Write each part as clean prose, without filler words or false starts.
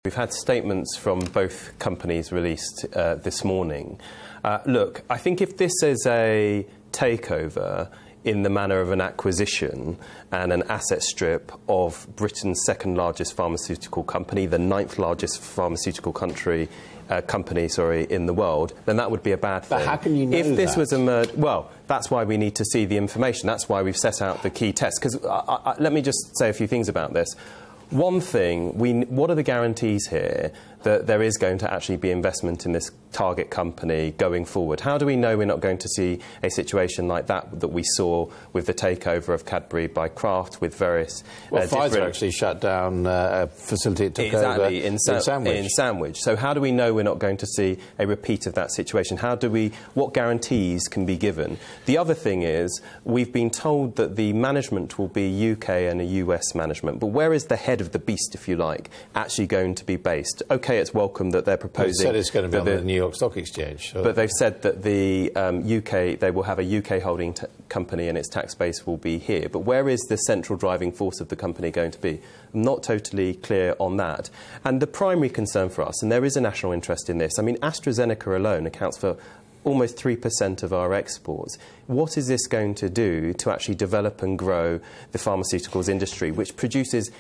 We've had statements from both companies released this morning. Look, I think if this is a takeover in the manner of an acquisition and an asset strip of Britain's second largest pharmaceutical company, the 9th largest pharmaceutical company in the world, then that would be a bad thing. But how can you know if this that? was a well, that's why we need to see the information. That's why we've set out the key tests. Because let me just say a few things about this. One thing, what are the guarantees here that there is going to actually be investment in this target company going forward? How do we know we're not going to see a situation like that we saw with the takeover of Cadbury by Kraft with various... Well, Pfizer actually shut down a facility it took over in Sandwich. So how do we know we're not going to see a repeat of that situation? What guarantees can be given? The other thing is, we've been told that the management will be UK and a US management, but where is the head of the beast, if you like, actually going to be based? OK, it's welcome that they're proposing... They said it's going to be on the New York Stock Exchange. But they've said that the they will have a UK holding company and its tax base will be here. But where is the central driving force of the company going to be? I'm not totally clear on that. And the primary concern for us, and there is a national interest in this, I mean, AstraZeneca alone accounts for almost 3% of our exports. What is this going to do to actually develop and grow the pharmaceuticals industry, which produces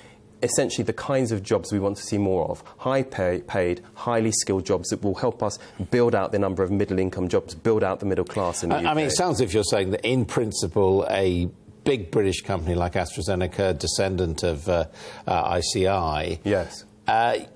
essentially the kinds of jobs we want to see more of? High-paid, highly skilled jobs that will help us build out the number of middle-income jobs, build out the middle class in the UK. I mean, it sounds as if you're saying that, in principle, a big British company like AstraZeneca, descendant of ICI... Yes.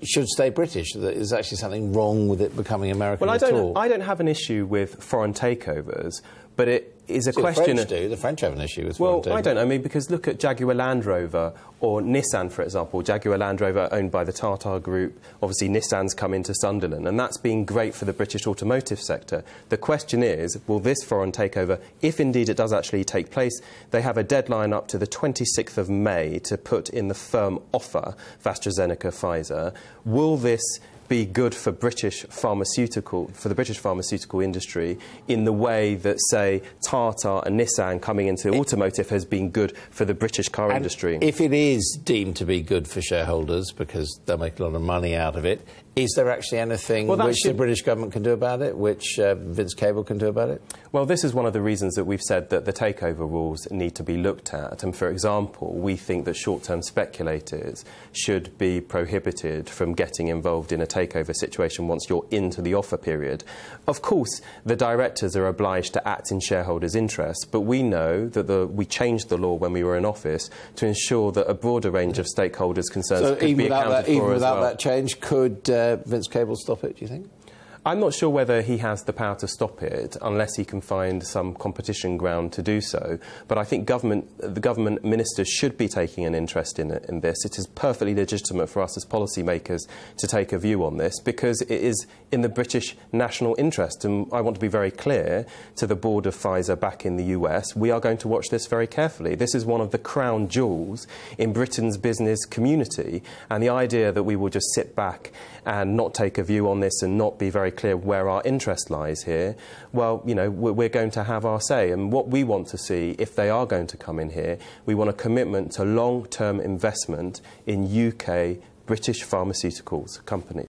Should stay British. There's actually something wrong with it becoming American at all. I don't have an issue with foreign takeovers, but it is a question... The French do. The French have an issue with foreign takeovers. Well, I don't know. I mean, because look at Jaguar Land Rover or Nissan, for example. Jaguar Land Rover owned by the Tata Group. Obviously, Nissan's come into Sunderland, and that's been great for the British automotive sector. The question is, will this foreign takeover, if indeed it does actually take place, they have a deadline up to the 26th of May to put in the firm offer for AstraZeneca, Pfizer. Will this be good for the British pharmaceutical industry in the way that, say, Tata and Nissan coming into automotive has been good for the British car industry? If it is deemed to be good for shareholders because they'll make a lot of money out of it, is there actually anything which the British government can do about it, which Vince Cable can do about it? Well, this is one of the reasons that we've said that the takeover rules need to be looked at. And, for example, we think that short-term speculators should be prohibited from getting involved in a takeover situation once you're into the offer period. Of course, the directors are obliged to act in shareholders' interests, but we know that we changed the law when we were in office to ensure that a broader range of stakeholders' concerns could be accounted for as well. Even without that change, could Vince Cable stop it, do you think? I'm not sure whether he has the power to stop it unless he can find some competition ground to do so. But I think the government ministers should be taking an interest in this. It is perfectly legitimate for us as policymakers to take a view on this because it is in the British national interest. And I want to be very clear to the board of Pfizer back in the US, we are going to watch this very carefully. This is one of the crown jewels in Britain's business community. And the idea that we will just sit back and not take a view on this and not be very clear where our interest lies here, well, you know, we're going to have our say. And what we want to see, if they are going to come in here, we want a commitment to long-term investment in UK British pharmaceuticals companies.